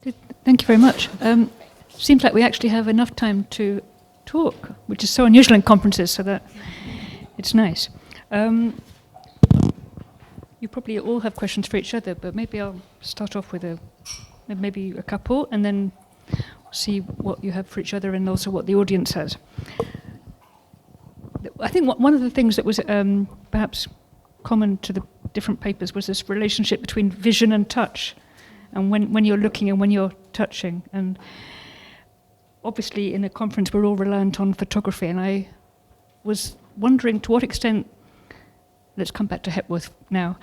Thank you very much. Seems like we actually have enough time to talk, which is so unusual in conferences, so that it's nice. You probably all have questions for each other, but maybe I'll start off with maybe a couple, and then see what you have for each other and also what the audience has. I think one of the things that was perhaps common to the different papers was this relationship between vision and touch, and when you're looking and when you're touching. And obviously in a conference we're all reliant on photography, and I was wondering to what extent, let's come back to Hepworth now,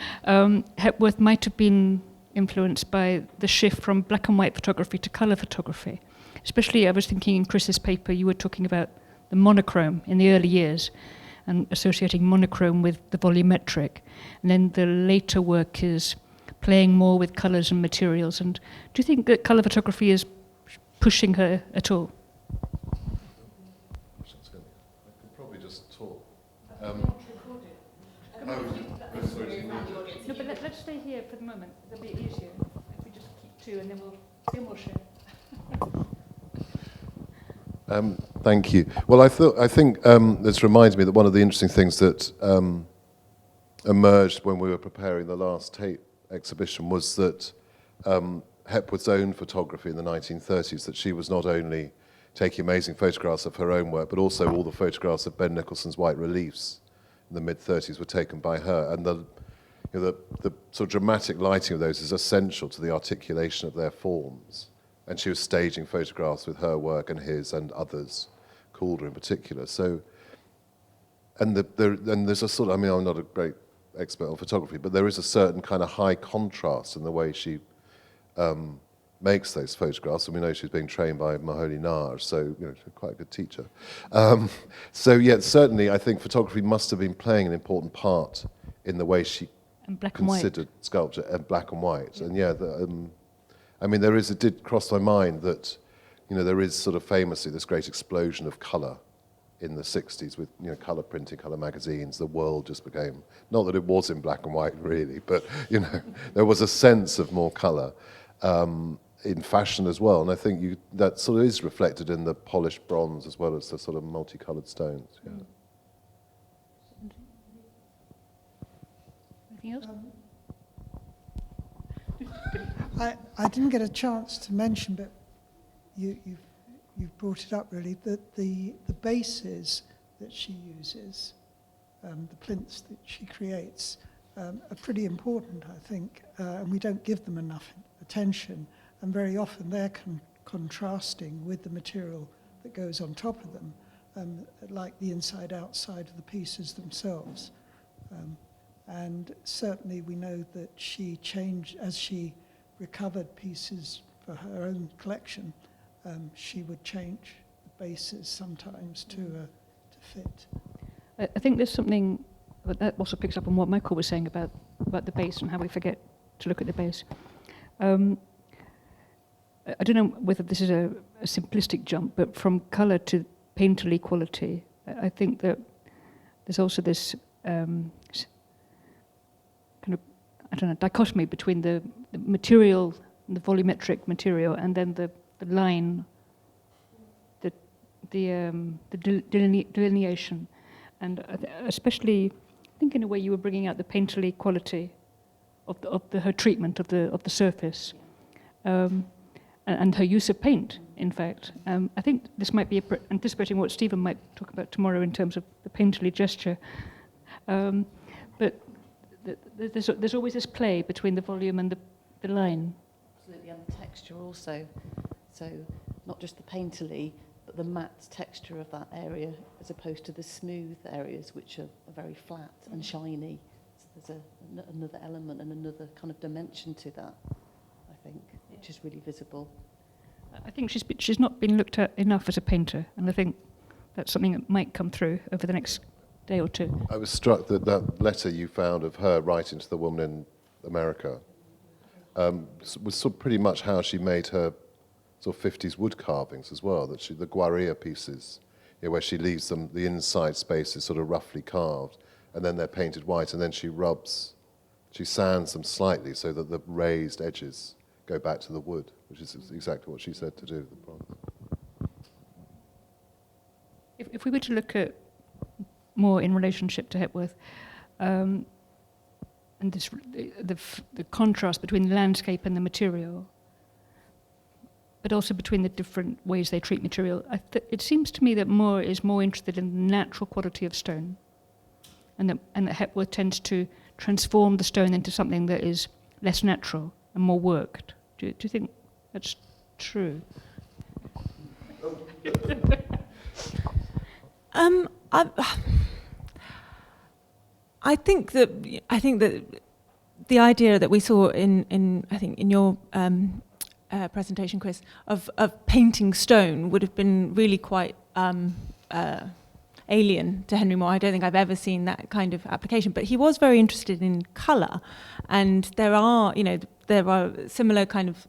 Hepworth might have been influenced by the shift from black and white photography to colour photography. Especially I was thinking in Chris's paper you were talking about the monochrome in the early years and associating monochrome with the volumetric. And then the later work is playing more with colours and materials. And do you think that colour photography is pushing her at all? I could probably just talk. No, but let's stay here for the moment. It'll be easier if we just keep two, and then we'll share. Thank you. Well, I think this reminds me that one of the interesting things that emerged when we were preparing the last tape exhibition was that Hepworth's own photography in the 1930s, that she was not only taking amazing photographs of her own work, but also all the photographs of Ben Nicholson's white reliefs in the mid-30s were taken by her. And the sort of dramatic lighting of those is essential to the articulation of their forms. And she was staging photographs with her work and his and others, Calder in particular. So, and there's a sort of, I mean, I'm not a great expert on photography, but there is a certain kind of high contrast in the way she makes those photographs. And we know she's being trained by Mahoney Nage, so she's quite a good teacher. So yeah, certainly I think photography must have been playing an important part in the way she considered sculpture and black and white. And yeah, I mean, it did cross my mind that, there is sort of famously this great explosion of colour in the 60s with, colour printing, colour magazines. The world just became, not that it was in black and white really, but, there was a sense of more colour in fashion as well. And I think that sort of is reflected in the polished bronze as well as the sort of multicoloured stones. Yeah. Anything else? I didn't get a chance to mention, but you've brought it up really, that the bases that she uses, the plinths that she creates, are pretty important, I think, and we don't give them enough attention, and very often they're contrasting with the material that goes on top of them, like the inside-outside of the pieces themselves. And certainly we know that she changed, as she recovered pieces for her own collection, she would change the bases sometimes to fit. I think there's something that also picks up on what Michael was saying about the base and how we forget to look at the base. I don't know whether this is a simplistic jump, but from colour to painterly quality, I think that there's also this kind of, dichotomy between the material, the volumetric material, and then the line, the delineation, and especially, I think in a way you were bringing out the painterly quality of her treatment of the surface, and her use of paint. In fact, I think this might be anticipating what Stephen might talk about tomorrow in terms of the painterly gesture, but. There's always this play between the volume and the line. Absolutely, and the texture also. So not just the painterly, but the matte texture of that area, as opposed to the smooth areas, which are very flat and shiny. So there's another element and another kind of dimension to that, I think, which is really visible. I think she's not been looked at enough as a painter, and I think that's something that might come through over the next day or two. I was struck that letter you found of her writing to the woman in America was sort of pretty much how she made her sort of 50s wood carvings as well, that the guarilla pieces, where she leaves the inside spaces sort of roughly carved, and then they're painted white, and then she sands them slightly so that the raised edges go back to the wood. which is exactly what she said to do, the bronze. If we were to look at more in relationship to Hepworth, and the contrast between the landscape and the material, but also between the different ways they treat material, it seems to me that Moore is more interested in the natural quality of stone, and that Hepworth tends to transform the stone into something that is less natural and more worked. Do you think that's true? I think that the idea that we saw in your presentation, Chris, of painting stone would have been really quite alien to Henry Moore. I don't think I've ever seen that kind of application. But he was very interested in colour, and there are similar kind of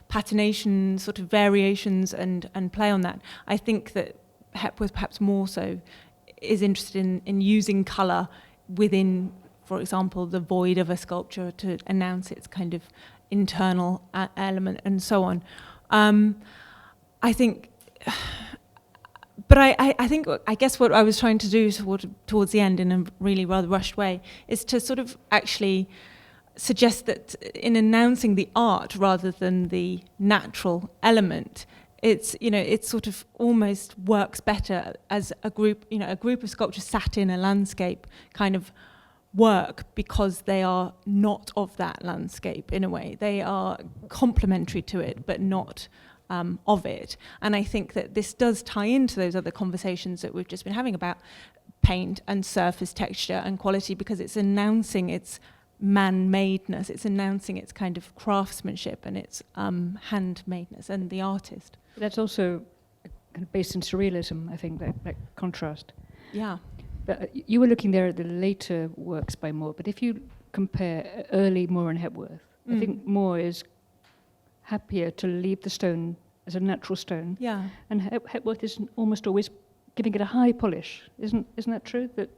patination sort of variations and play on that. I think that Hepworth perhaps more so is interested in using colour within, for example, the void of a sculpture to announce its kind of internal element and so on. I think, but I guess what I was trying to do towards the end in a really rather rushed way is to sort of actually suggest that in announcing the art rather than the natural element, it sort of almost works better as a group of sculptures sat in a landscape kind of work because they are not of that landscape in a way. They are complementary to it, but not of it. And I think that this does tie into those other conversations that we've just been having about paint and surface texture and quality, because it's announcing its man-madeness, it's announcing its kind of craftsmanship and its handmadeness and the artist. That's also kind of based in surrealism, I think, that contrast. Yeah. But you were looking there at the later works by Moore, but if you compare early Moore and Hepworth, I think Moore is happier to leave the stone as a natural stone. Yeah. And Hepworth is almost always giving it a high polish. Isn't that true? That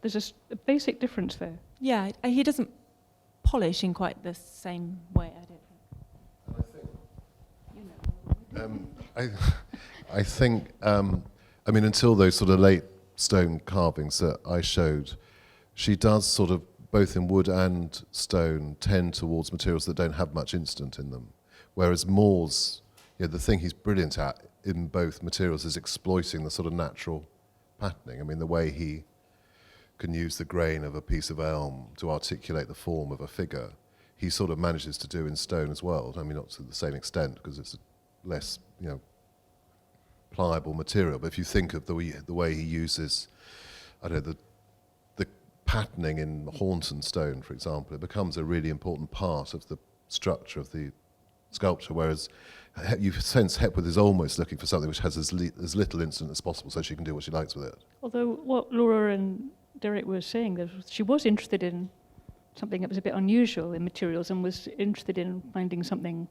there's a basic difference there. Yeah, he doesn't polish in quite the same way, I don't think. I think, until those sort of late stone carvings that I showed, she does sort of, both in wood and stone, tend towards materials that don't have much instant in them. Whereas Moore's, the thing he's brilliant at in both materials is exploiting the sort of natural patterning. I mean, the way he can use the grain of a piece of elm to articulate the form of a figure, he sort of manages to do in stone as well. I mean, not to the same extent, because it's less, pliable material. But if you think of the way he uses, the patterning in Hornton stone, for example, it becomes a really important part of the structure of the sculpture. Whereas you sense Hepworth is almost looking for something which has as little instant as possible, so she can do what she likes with it. Although what Laura and Derek were saying, that she was interested in something that was a bit unusual in materials and was interested in finding something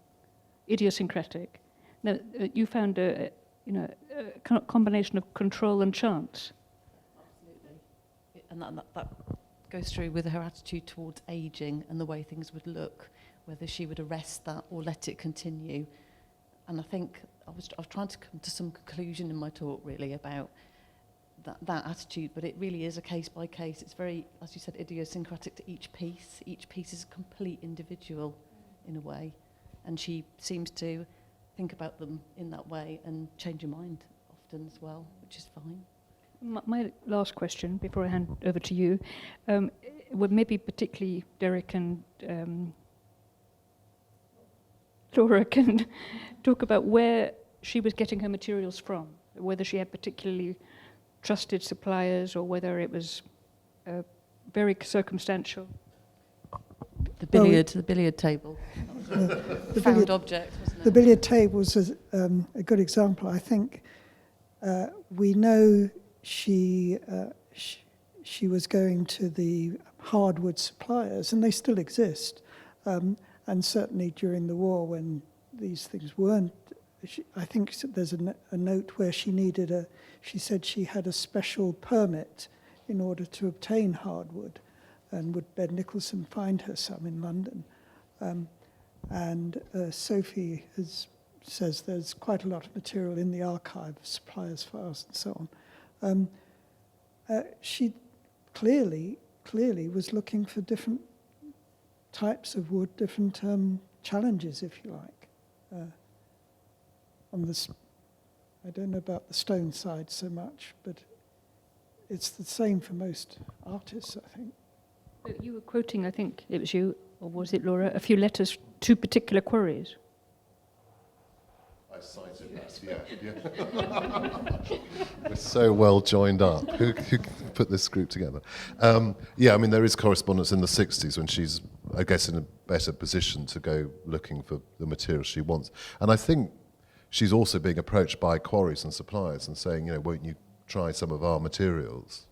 idiosyncratic. Now, you found a combination of control and chance. Absolutely. And that goes through with her attitude towards ageing and the way things would look, whether she would arrest that or let it continue. And I think I was trying to come to some conclusion in my talk, really, about that attitude, but it really is a case by case. It's very, as you said, idiosyncratic to each piece. Each piece is a complete individual in a way, and she seems to think about them in that way and change her mind often as well, which is fine. My last question, before I hand over to you, would maybe particularly Derek and Laura can talk about where she was getting her materials from, whether she had particularly trusted suppliers or whether it was very circumstantial. The billiard table. The found object, wasn't it? The billiard table was a good example. I think we know she was going to the hardwood suppliers, and they still exist. And certainly during the war, when these things weren't, I think there's a note where she said she had a special permit in order to obtain hardwood, and would Ben Nicholson find her some in London. And Sophie says there's quite a lot of material in the archive, suppliers' files and so on. She clearly was looking for different types of wood, different challenges, if you like. I don't know about the stone side so much, but it's the same for most artists, I think. You were quoting, I think it was you, or was it Laura, a few letters to particular quarries. I cited that, yeah. We're so well joined up. Who put this group together? Yeah, I mean, there is correspondence in the 60s when she's, I guess, in a better position to go looking for the material she wants. And I think she's also being approached by quarries and suppliers and saying, won't you try some of our materials?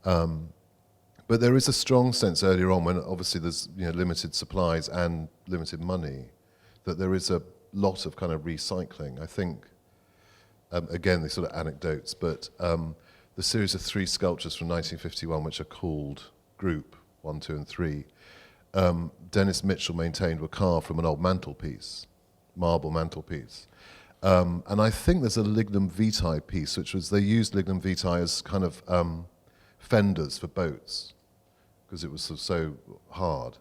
But there is a strong sense earlier on, when obviously there's limited supplies and limited money, that there is a lot of kind of recycling. I think, again, these sort of anecdotes, but the series of 3 sculptures from 1951, which are called Group 1, 2 and 3, Dennis Mitchell maintained were carved from an old mantelpiece, marble mantelpiece. And I think there's a lignum vitae piece, which was, they used lignum vitae as kind of fenders for boats, because it was so hard.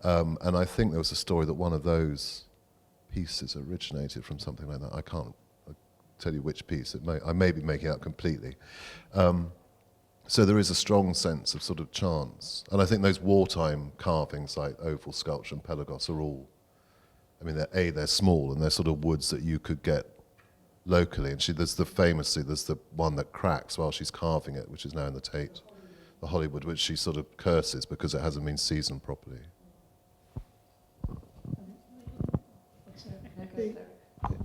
And I think there was a story that one of those pieces originated from something like that. I can't tell you which piece. I may be making it up completely. So there is a strong sense of sort of chance. And I think those wartime carvings like oval sculpture and pelagos are all, I mean, they're small and they're sort of woods that you could get locally. And there's the one that cracks while she's carving it, which is now in the Tate, the Hollywood, which she sort of curses because it hasn't been seasoned properly.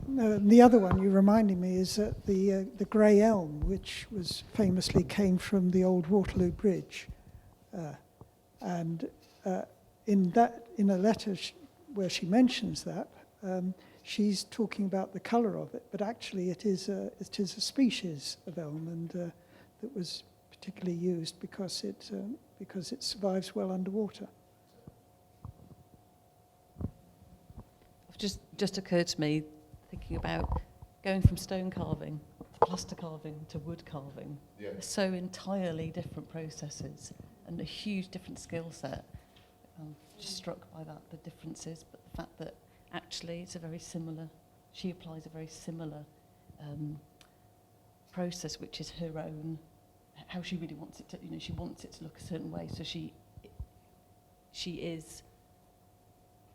The other one you reminded me is the grey elm, which famously came from the old Waterloo Bridge, and in a letter where she mentions that, she's talking about the colour of it, but actually it is a species of elm, and that was particularly used because it survives well underwater. Just occurred to me, thinking about going from stone carving to plaster carving to wood carving. Yeah. They're so entirely different processes and a huge different skill set. I'm just struck by that, the differences, but the fact that actually it's she applies a very similar process, which is her own, how she really wants it to, she wants it to look a certain way, so she is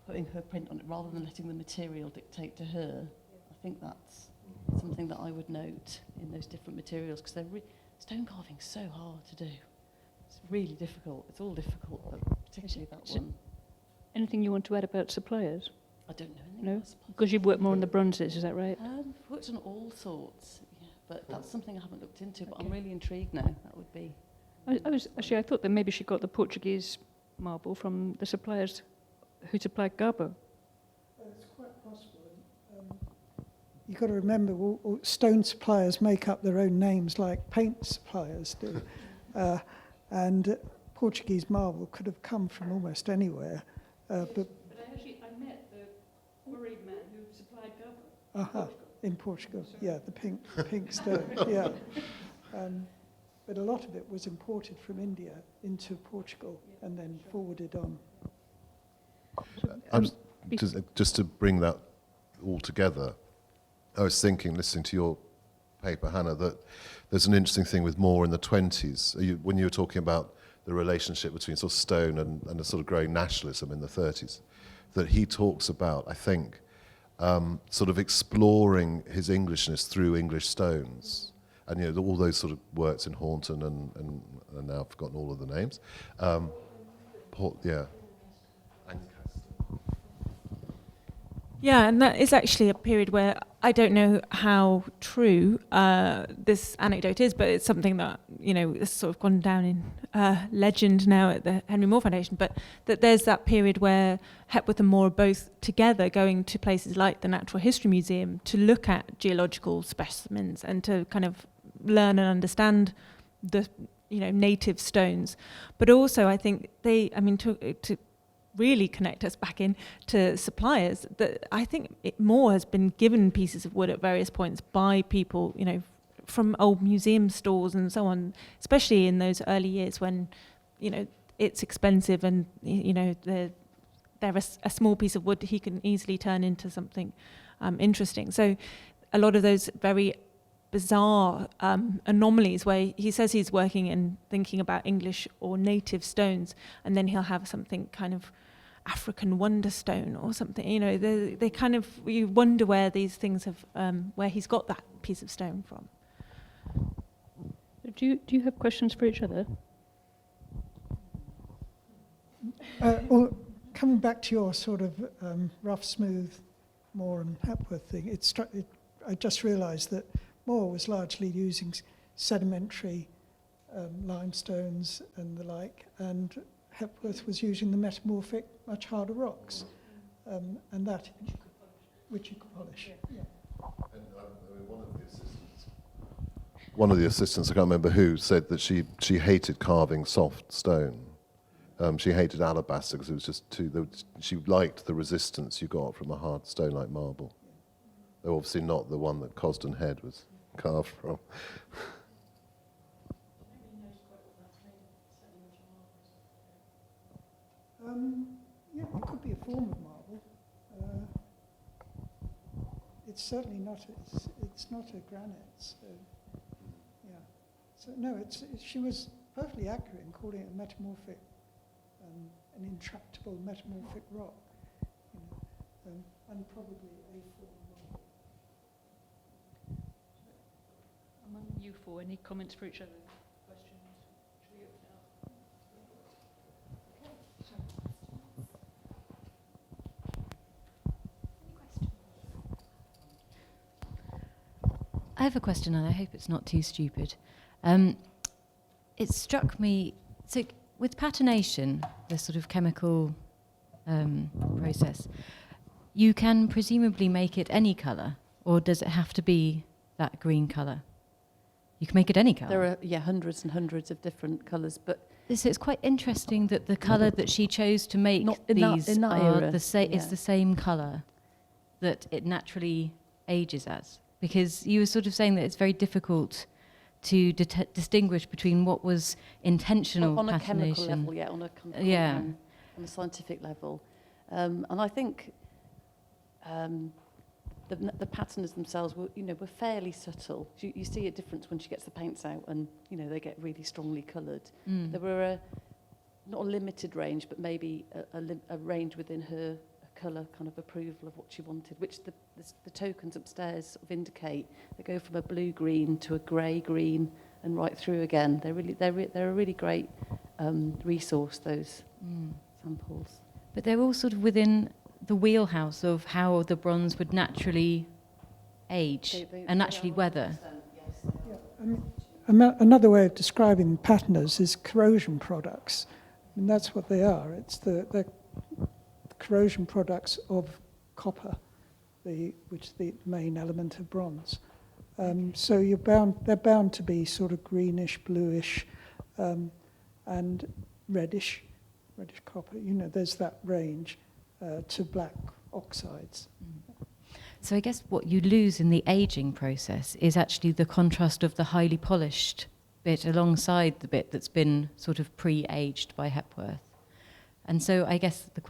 putting her print on it rather than letting the material dictate to her. I think that's something that I would note in those different materials, because stone carving's so hard to do. It's really difficult. It's all difficult, but particularly that one. Anything you want to add about suppliers? I don't know anything. No? Because you've worked more on the bronzes, is that right? I've worked on all sorts, yeah, but that's something I haven't looked into, but I'm really intrigued now. That would be... I thought that maybe she got the Portuguese marble from the suppliers who supplied Garbo. It's quite possible. You've got to remember, all stone suppliers make up their own names like paint suppliers do. And Portuguese marble could have come from almost anywhere. But I met the quarry man who supplied Garbo. In Portugal, yeah, the pink stone, yeah. But a lot of it was imported from India into Portugal and then forwarded on. Just to bring that all together, I was thinking, listening to your paper, Hannah, that there's an interesting thing with Moore in the 20s, when you were talking about the relationship between sort of stone and a sort of growing nationalism in the 30s, that he talks about, I think, sort of exploring his Englishness through English stones. And all those sort of works in Hornton and now I've forgotten all of the names. Yeah, and that is actually a period where I don't know how true this anecdote is, but it's something that, has sort of gone down in legend now at the Henry Moore Foundation, but that there's that period where Hepworth and Moore are both together going to places like the Natural History Museum to look at geological specimens and to kind of learn and understand the native stones. But also I think to really connect us back in to suppliers, that I think more has been given pieces of wood at various points by people, you know, from old museum stores and so on, especially in those early years when, you know, it's expensive and, you know, a small piece of wood he can easily turn into something interesting. So a lot of those very bizarre anomalies where he says he's working and thinking about English or native stones, and then he'll have something kind of African wonder stone or something, you know, they kind of, you wonder where these things have, where he's got that piece of stone from. Do you have questions for each other? Well, coming back to your sort of rough, smooth, Moore and Hepworth thing, I just realised that Moore was largely using sedimentary limestones and the like, and Hepworth was using the metamorphic, much harder rocks, and that which you could polish. Yeah. And I mean, one of the assistants, I can't remember who, said that she hated carving soft stone. She hated alabaster because it was just she liked the resistance you got from a hard stone like marble. Though obviously not the one that Cosden Head was carved from. Yeah, it could be a form of marble. It's certainly not. It's not a granite. So, yeah. So no, she was perfectly accurate in calling it a metamorphic, an intractable metamorphic rock, you know, and probably a form of marble. Among you four, any comments for each other? Questions? Should we open it up? I have a question, and I hope it's not too stupid. It struck me, so with patination, the sort of chemical process, you can presumably make it any colour, or does it have to be that green colour? You can make it any colour. There are hundreds and hundreds of different colours, but So it's quite interesting that the colour that she chose to make these in that are era, is the same colour that it naturally ages as. Because you were sort of saying that it's very difficult to distinguish between what was intentional on a patination. chemical level, yeah, on a scientific level, and I think the patterns themselves were fairly subtle. You see a difference when she gets the paints out, and they get really strongly coloured. There were not a limited range, but maybe a range within her colour kind of approval of what she wanted, which the tokens upstairs sort of indicate. They go from a blue-green to a grey-green and right through again. They're a really great resource, those samples. But they're all sort of within the wheelhouse of how the bronze would naturally age and naturally weather. Yeah, I mean, another way of describing patiners is corrosion products. I mean, that's what they are. It's the corrosion products of copper, which is the main element of bronze. So they're bound to be sort of greenish, bluish, and reddish copper. There's that range to black oxides. So I guess what you lose in the aging process is actually the contrast of the highly polished bit alongside the bit that's been sort of pre-aged by Hepworth. And so I guess the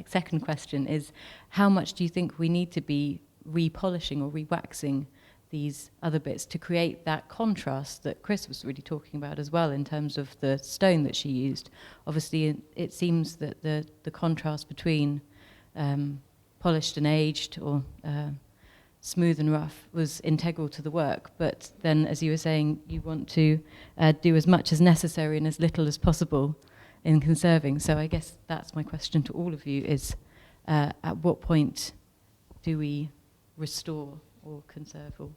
second question is, how much do you think we need to be repolishing or rewaxing these other bits to create that contrast that Chris was really talking about as well in terms of the stone that she used? Obviously, it seems that the contrast between polished and aged or smooth and rough was integral to the work. But then, as you were saying, you want to do as much as necessary and as little as possible in conserving. So I guess that's my question to all of you is, at what point do we restore or conserve? Or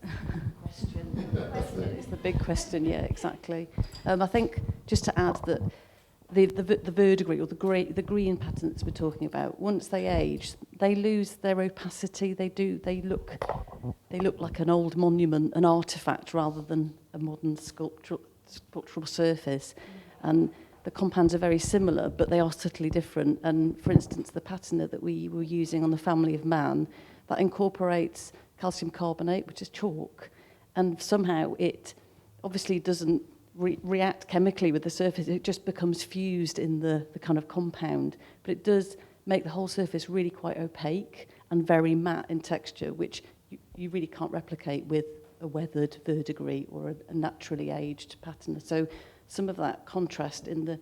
That's the question. It's the big question, yeah, exactly. I think, just to add that the verdigris, or the green patterns we're talking about, once they age, they lose their opacity. They look like an old monument, an artefact, rather than a modern sculptural surface. And the compounds are very similar, but they are subtly different. And for instance, the patina that we were using on the family of man, that incorporates calcium carbonate, which is chalk, and somehow it obviously doesn't react chemically with the surface. It just becomes fused in the kind of compound, but it does make the whole surface really quite opaque and very matte in texture, which you really can't replicate with a weathered verdigris or a naturally aged patina. So some of that contrast in the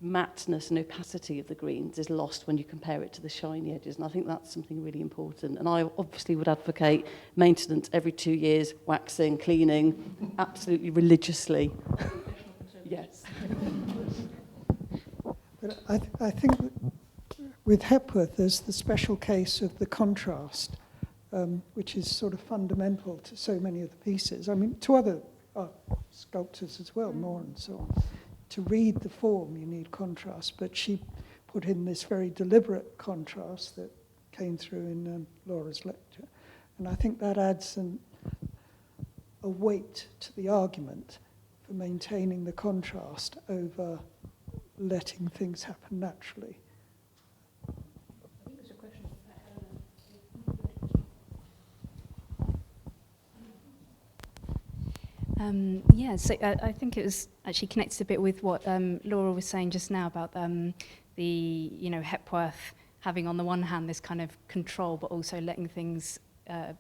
matteness and opacity of the greens is lost when you compare it to the shiny edges, and I think that's something really important. And I obviously would advocate maintenance every 2 years, waxing, cleaning, absolutely religiously. Yes. But I think that with Hepworth, there's the special case of the contrast, which is sort of fundamental to so many of the pieces. I mean, to other sculptors as well, Moore and so on. To read the form, you need contrast, but she put in this very deliberate contrast that came through in Laura's lecture. And I think that adds a weight to the argument for maintaining the contrast over letting things happen naturally. So I think it was actually connected a bit with what Laura was saying just now about the Hepworth having on the one hand this kind of control, but also letting things there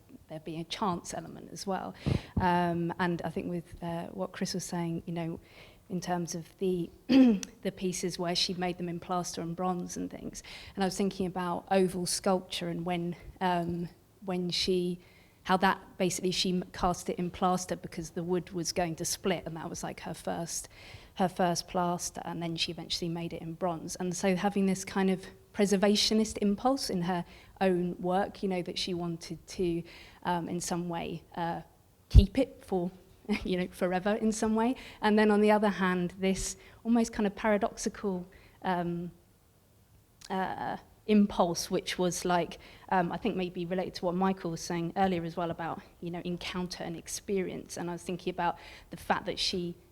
be a chance element as well. And I think with what Chris was saying, in terms of the the pieces where she made them in plaster and bronze and things, and I was thinking about oval sculpture and when she. How that basically she cast it in plaster because the wood was going to split, and that was like her first plaster, and then she eventually made it in bronze. And so having this kind of preservationist impulse in her own work, that she wanted to in some way keep it for forever in some way. And then on the other hand, this almost kind of paradoxical impulse, which was like, I think maybe related to what Michael was saying earlier as well about, encounter and experience. And I was thinking about the fact that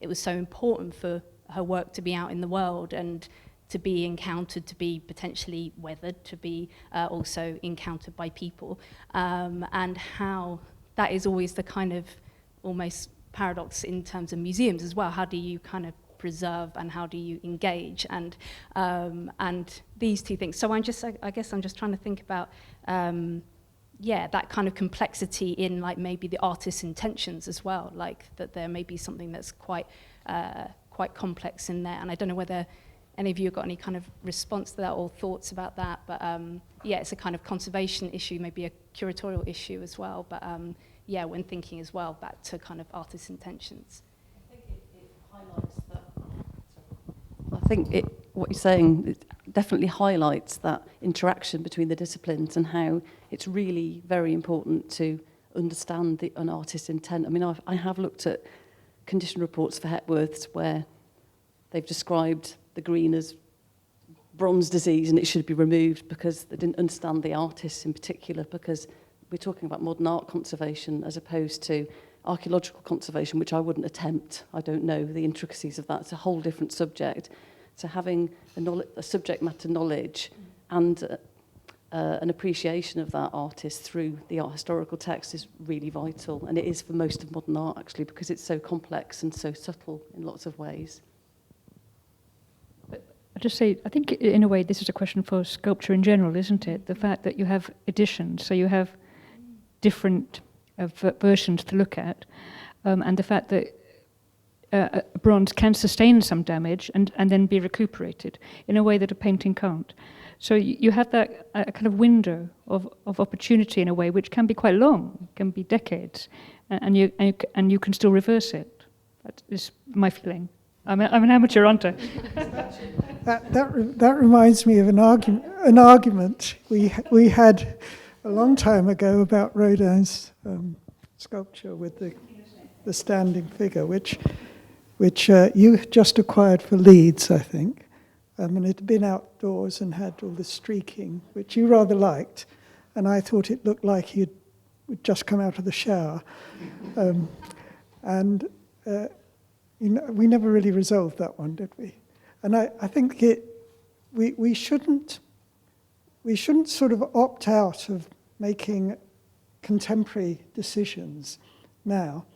it was so important for her work to be out in the world and to be encountered, to be potentially weathered, to be also encountered by people, and how that is always the kind of almost paradox in terms of museums as well. How do you kind of preserve and how do you engage, and these two things. So I guess I'm just trying to think about that kind of complexity in like maybe the artist's intentions as well, like that there may be something that's quite complex in there. And I don't know whether any of you have got any kind of response to that or thoughts about that, but it's a kind of conservation issue, maybe a curatorial issue as well, but when thinking as well back to kind of artist's intentions. I think what you're saying it definitely highlights that interaction between the disciplines and how it's really very important to understand an artist's intent. I mean, I have looked at condition reports for Hepworth's where they've described the green as bronze disease and it should be removed because they didn't understand the artists in particular, because we're talking about modern art conservation as opposed to archaeological conservation, which I wouldn't attempt. I don't know the intricacies of that. It's a whole different subject. So having a subject matter knowledge and an appreciation of that artist through the art historical text is really vital. And it is for most of modern art, actually, because it's so complex and so subtle in lots of ways. I'll just say, I think in a way this is a question for sculpture in general, isn't it? The fact that you have editions, so you have different versions to look at, and the fact that bronze can sustain some damage and then be recuperated in a way that a painting can't. So you have that kind of window of opportunity in a way which can be quite long, can be decades, and you can still reverse it. That is my feeling. I'm an amateur, aren't I? That reminds me of an argument we had a long time ago about Rodin's sculpture with the standing figure, which you just acquired for Leeds, I think, and it had been outdoors and had all the streaking, which you rather liked, and I thought it looked like he'd just come out of the shower, we never really resolved that one, did we? And I think we shouldn't sort of opt out of making contemporary decisions now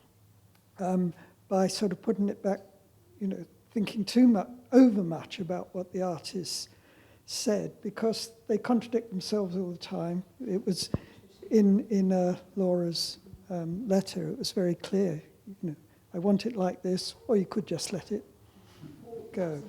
by sort of putting it back, thinking over much about what the artists said, because they contradict themselves all the time. It was in Laura's letter, it was very clear, I want it like this, or you could just let it go.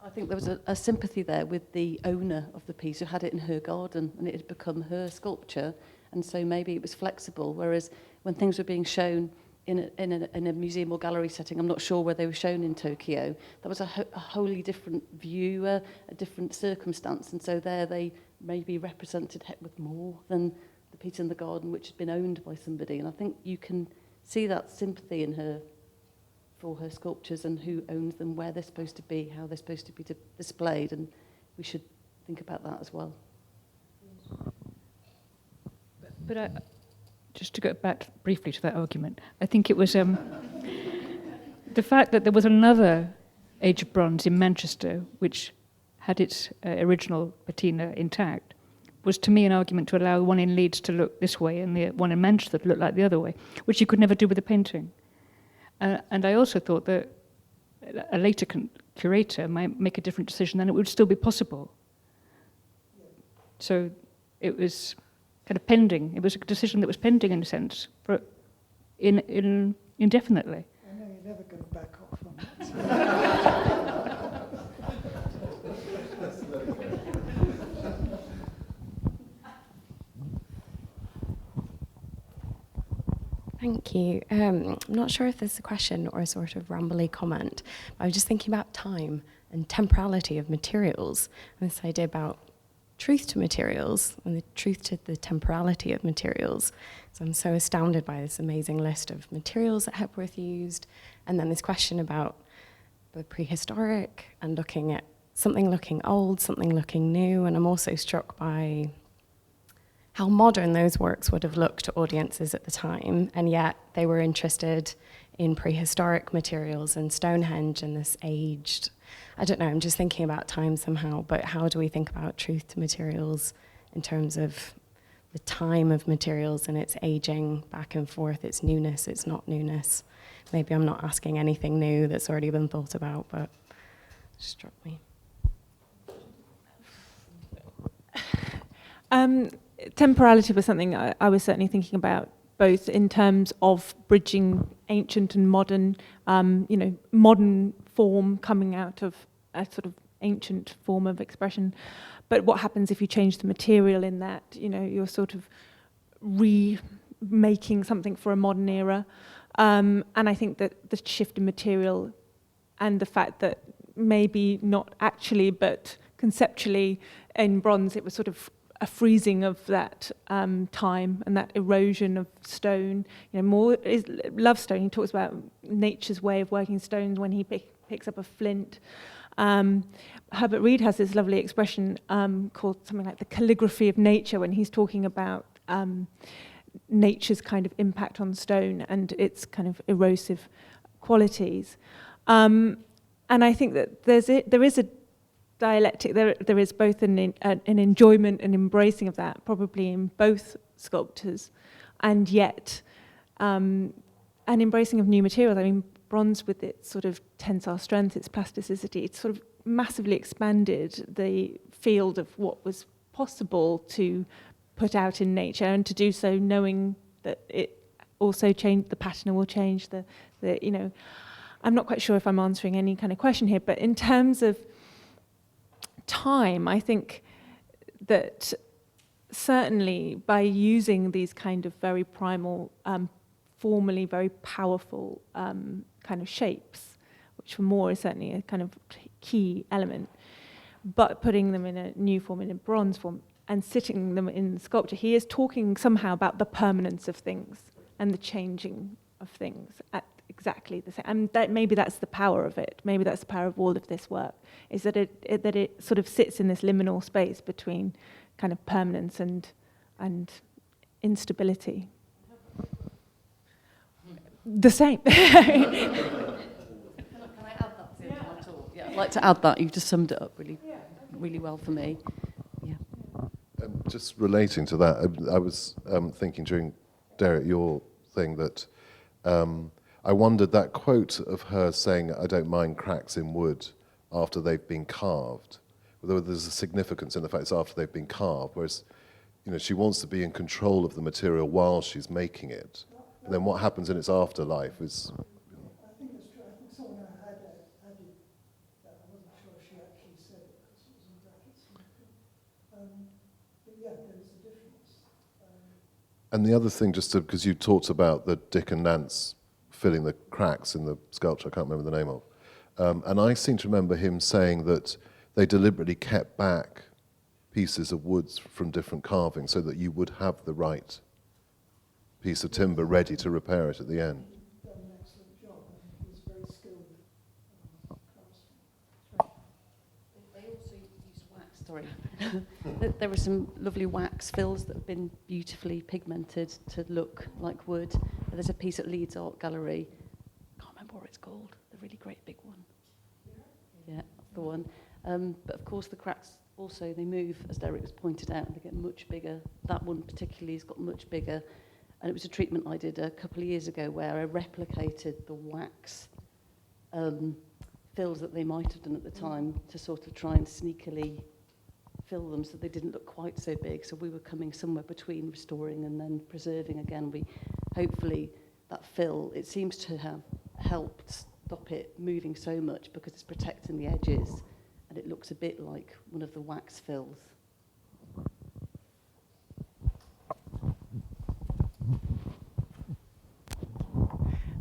I think there was a sympathy there with the owner of the piece who had it in her garden and it had become her sculpture, and so maybe it was flexible, whereas when things were being shown in a museum or gallery setting, I'm not sure where they were shown in Tokyo, that was a wholly different view, a different circumstance, and so there they maybe represented Hepworth more than the piece in the garden, which had been owned by somebody. And I think you can see that sympathy in her for her sculptures and who owns them, where they're supposed to be, how they're supposed to be displayed, and we should think about that as well. But just to go back briefly to that argument, I think it was the fact that there was another Age of Bronze in Manchester which had its original patina intact, was to me an argument to allow the one in Leeds to look this way and the one in Manchester to look like the other way, which you could never do with a painting. And I also thought that a later curator might make a different decision and it would still be possible. So it was kind of pending. It was a decision that was pending in a sense, for indefinitely. I know you're never going to back off on that. Thank you. I'm not sure if this is a question or a sort of rambly comment, but I was just thinking about time and temporality of materials, and this idea about truth to materials and the truth to the temporality of materials. So I'm so astounded by this amazing list of materials that Hepworth used, and then this question about the prehistoric and looking at something looking old, something looking new, and I'm also struck by how modern those works would have looked to audiences at the time, and yet they were interested in prehistoric materials and Stonehenge and this aged, I don't know, I'm just thinking about time somehow, but how do we think about truth to materials in terms of the time of materials and its aging back and forth, its newness, its not newness? Maybe I'm not asking anything new that's already been thought about, but it struck me. Temporality was something I was certainly thinking about, both in terms of bridging ancient and modern, modern form coming out of a sort of ancient form of expression. But what happens if you change the material in that? You're sort of remaking something for a modern era. And I think that the shift in material and the fact that maybe not actually, but conceptually in bronze, it was sort of a freezing of that time and that erosion of stone. More is Lovestone. He talks about nature's way of working stones when he picks up a flint. Herbert Reed has this lovely expression called something like the calligraphy of nature, when he's talking about nature's kind of impact on stone and its kind of erosive qualities. And I think that there is a dialectic, there is both an enjoyment and embracing of that, probably in both sculptors, and yet an embracing of new materials. I mean, bronze with its sort of tensile strength, its plasticity, it's sort of massively expanded the field of what was possible to put out in nature, and to do so knowing that it also changed, the patina will change, I'm not quite sure if I'm answering any kind of question here, but in terms of time, I think that certainly by using these kind of very primal, formally very powerful kind of shapes, which for Moore is certainly a kind of key element, but putting them in a new form, in a bronze form, and sitting them in sculpture, he is talking somehow about the permanence of things and the changing of things at exactly the same. And that maybe that's the power of it. Maybe that's the power of all of this work, is that it sort of sits in this liminal space between kind of permanence and instability. The same. Can I like to add that. You've just summed it up really well for me. Yeah. Just relating to that, I was thinking during, Derek, your thing that I wondered that quote of her saying, "I don't mind cracks in wood after they've been carved." Whether there's a significance in the fact it's after they've been carved, whereas, you know, she wants to be in control of the material while she's making it. And then what happens in its afterlife is... I think it's true. I think someone had added that. I wasn't sure she actually said it because it was in brackets. But yeah, there is a difference. And the other thing, just because you talked about the Dick and Nance filling the cracks in the sculpture, I can't remember the name of. And I seem to remember him saying that they deliberately kept back pieces of woods from different carvings so that you would have the right piece of timber ready to repair it at the end. He's done an excellent job. I think he was very skilled craftsman. They also use wax, sorry. There are some lovely wax fills that have been beautifully pigmented to look like wood. There's a piece at Leeds Art Gallery. I can't remember what it's called. The really great big one. Yeah, that's the one. But of course the cracks also, they move, as Derek has pointed out, and they get much bigger. That one particularly has got much bigger. And it was a treatment I did a couple of years ago where I replicated the wax fills that they might have done at the time to sort of try and sneakily fill them so they didn't look quite so big. So we were coming somewhere between restoring and then preserving again. We hopefully that fill, it seems to have helped stop it moving so much because it's protecting the edges and it looks a bit like one of the wax fills.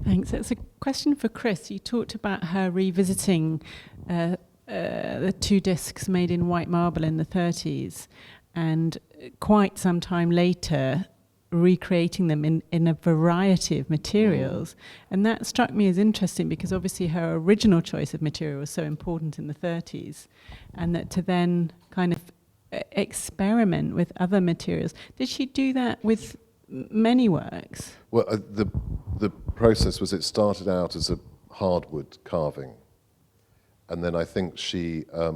Thanks. It's a question for Chris. You talked about her revisiting the 2 discs made in white marble in the 30s and quite some time later recreating them in a variety of materials. And that struck me as interesting because obviously her original choice of material was so important in the 30s, and that to then kind of experiment with other materials. Did she do that with many works? Well, the process was, it started out as a hardwood carving, and then I think she, I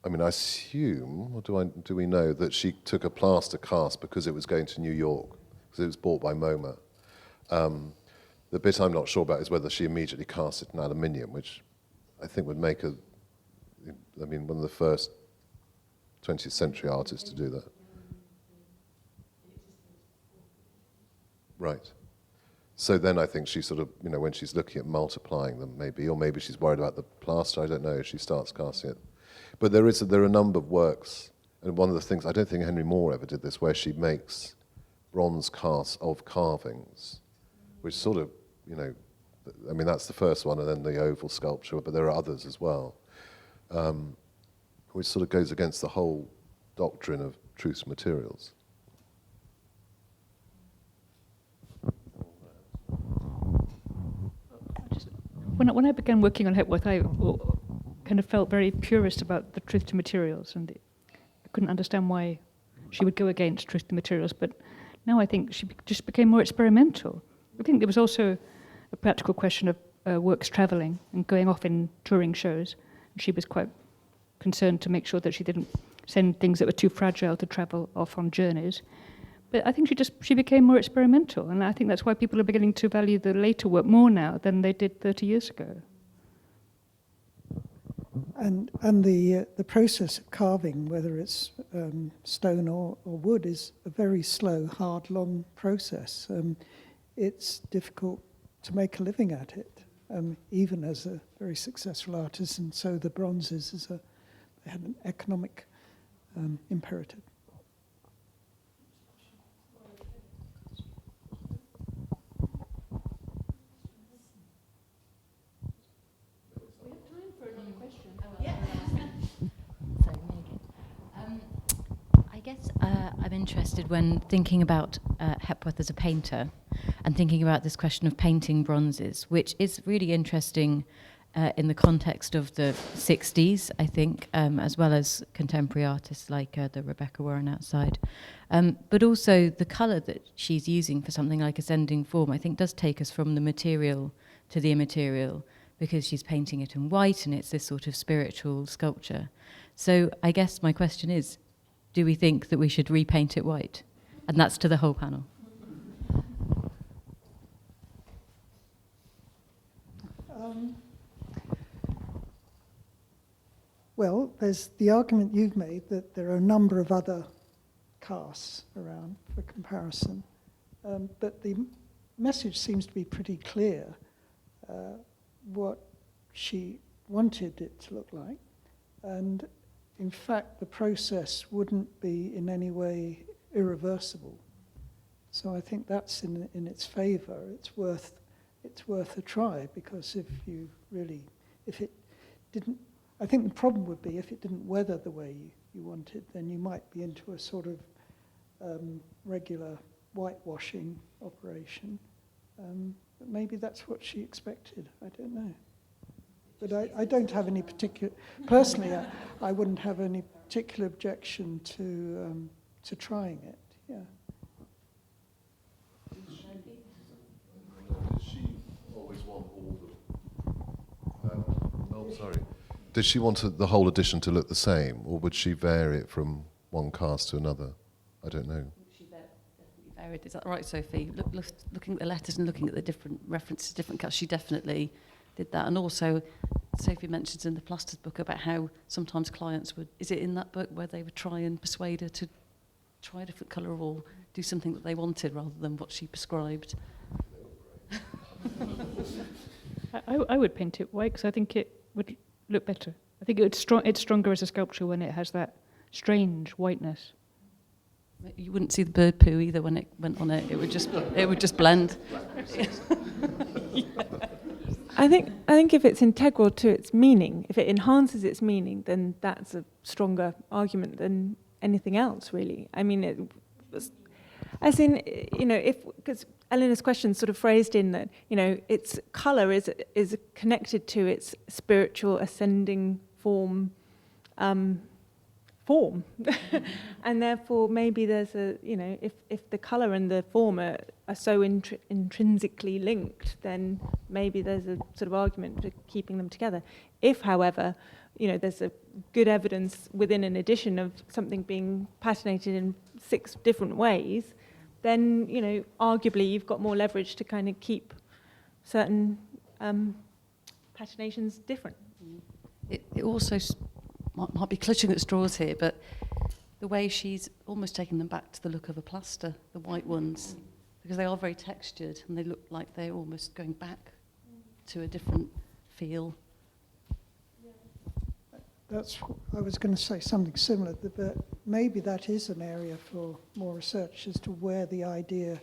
mean, I assume, or do we know, that she took a plaster cast because it was going to New York, because it was bought by MoMA. The bit I'm not sure about is whether she immediately cast it in aluminium, which I think would make her, I mean, one of the first 20th century artists to do that. Right. So then I think she sort of, you know, when she's looking at multiplying them maybe, or maybe she's worried about the plaster, I don't know, she starts casting it. But there are a number of works, and one of the things, I don't think Henry Moore ever did this, where she makes bronze casts of carvings, which sort of, you know, I mean, that's the first one, and then the oval sculpture, but there are others as well, which sort of goes against the whole doctrine of truth materials. When I began working on Hepworth, I kind of felt very purist about the truth to materials, and I couldn't understand why she would go against truth to materials. But now I think she just became more experimental. I think there was also a practical question of works travelling and going off in touring shows. And she was quite concerned to make sure that she didn't send things that were too fragile to travel off on journeys. But I think she became more experimental, and I think that's why people are beginning to value the later work more now than they did 30 years ago. And the process of carving, whether it's stone or wood, is a very slow, hard, long process. It's difficult to make a living at it, even as a very successful artist. And so the bronzes they had an economic imperative. I guess I'm interested when thinking about Hepworth as a painter and thinking about this question of painting bronzes, which is really interesting in the context of the 60s, I think, as well as contemporary artists like the Rebecca Warren outside. But also the colour that she's using for something like Ascending Form, I think, does take us from the material to the immaterial because she's painting it in white and it's this sort of spiritual sculpture. So I guess my question is, do we think that we should repaint it white? And that's to the whole panel. Well, there's the argument you've made that there are a number of other casts around for comparison, but the message seems to be pretty clear what she wanted it to look like, and in fact the process wouldn't be in any way irreversible. So I think that's in its favour. It's worth a try, because if it didn't, I think the problem would be if it didn't weather the way you wanted, then you might be into a sort of regular whitewashing operation. But maybe that's what she expected. I don't know. But I don't have any particular, personally, I wouldn't have any particular objection to trying it. Yeah. Did she always want all the... sorry. Did she want the whole edition to look the same, or would she vary it from one cast to another? I don't know. She definitely varied. Is that right, Sophie? Looking at the letters and looking at the different references, different casts, she definitely did that. And also, Sophie mentions in the Plasters book about how sometimes clients would, is it in that book, where they would try and persuade her to try a different colour or do something that they wanted rather than what she prescribed? I would paint it white because I think it would look better. I think it's stronger as a sculpture when it has that strange whiteness. You wouldn't see the bird poo either when it went on it. It would just blend. I think if it's integral to its meaning, if it enhances its meaning, then that's a stronger argument than anything else, really. I mean, as in, because Eleanor's question sort of phrased in that, its colour is connected to its spiritual ascending form, and therefore maybe there's if the colour and the form are so intrinsically linked, then maybe there's a sort of argument for keeping them together. If, however, there's a good evidence within an edition of something being patinated in 6 different ways, then, arguably you've got more leverage to kind of keep certain patinations different. It also might be clutching at straws here, but the way she's almost taking them back to the look of a plaster, the white ones, because they are very textured and they look like they're almost going back to a different feel. I was going to say something similar, but maybe that is an area for more research as to where the idea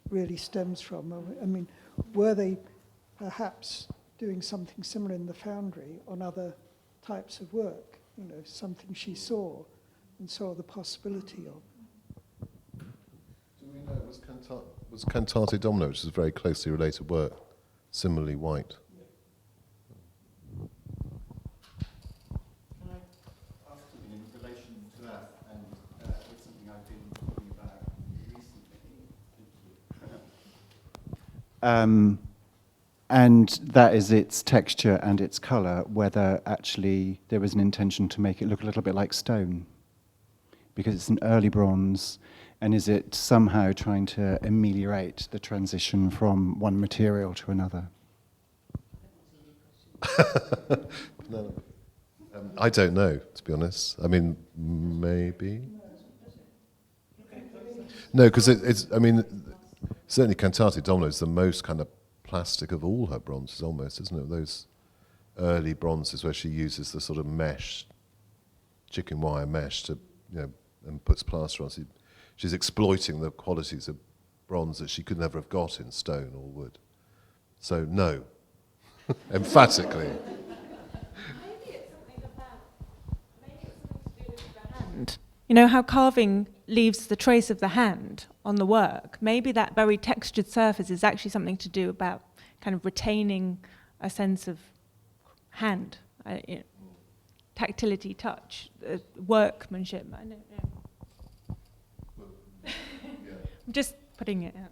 really stems from. I mean, were they perhaps doing something similar in the foundry on other types of work? Something she saw and saw the possibility of. Do we know, was Cantata domino, which is a very closely related work, similarly white? And that is its texture and its colour, whether actually there was an intention to make it look a little bit like stone, because it's an early bronze, and is it somehow trying to ameliorate the transition from one material to another? No. I don't know, to be honest. I mean, maybe. No, because it's, I mean, certainly Cantata domino is the most kind of plastic of all her bronzes, almost, isn't it? Those early bronzes where she uses the sort of mesh, chicken wire mesh, to and puts plaster on. She's exploiting the qualities of bronze that she could never have got in stone or wood. So no, emphatically. Maybe it's something to do with the hand. You know how carving leaves the trace of the hand on the work? Maybe that very textured surface is actually something to do about kind of retaining a sense of hand, tactility, touch, workmanship. I don't know. I'm just putting it out.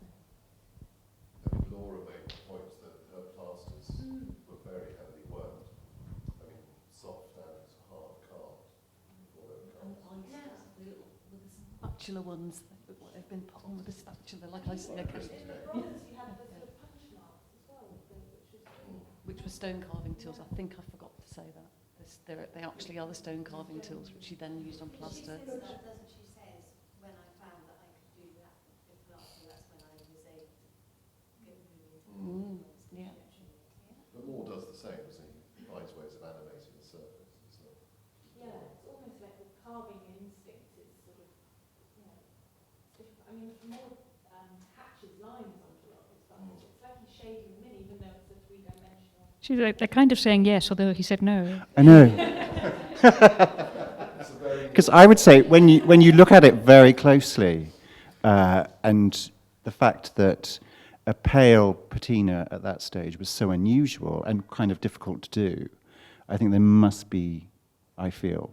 I mean, Laura made the point that her plasters were very heavily spatula ones. They've been put on with a spatula, like I said. Which were stone carving tools. I think I forgot to say that. They actually are the stone carving tools, which she then used on plaster. That's what she says. When I found that I could do that with plaster, that's when I was able to get moving. Yeah. But Moore does the same, doesn't he? He finds ways of animating the surface. Yeah, it's almost like the carving instinct is sort of, you know, different. I mean, Moore hatches lines onto a lot of his buttons. It's like he's shading them in, even though it's a three-dimensional. See, they're kind of saying yes, although he said no. I know. Because I would say when you look at it very closely, and the fact that a pale patina at that stage was so unusual and kind of difficult to do, I think there must be, I feel,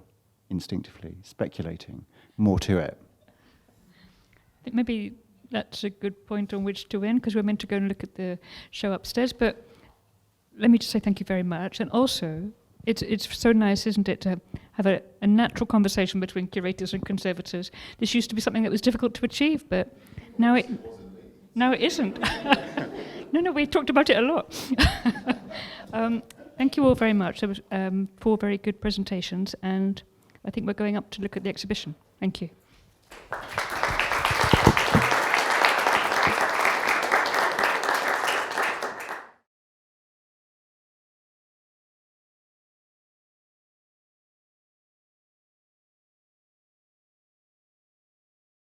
instinctively, speculating, more to it. I think maybe that's a good point on which to end, because we're meant to go and look at the show upstairs. But let me just say thank you very much. And also, it's so nice, isn't it, to have a natural conversation between curators and conservators. This used to be something that was difficult to achieve, but now it isn't. No, we talked about it a lot. Thank you all very much. There was 4 very good presentations, and I think we're going up to look at the exhibition. Thank you.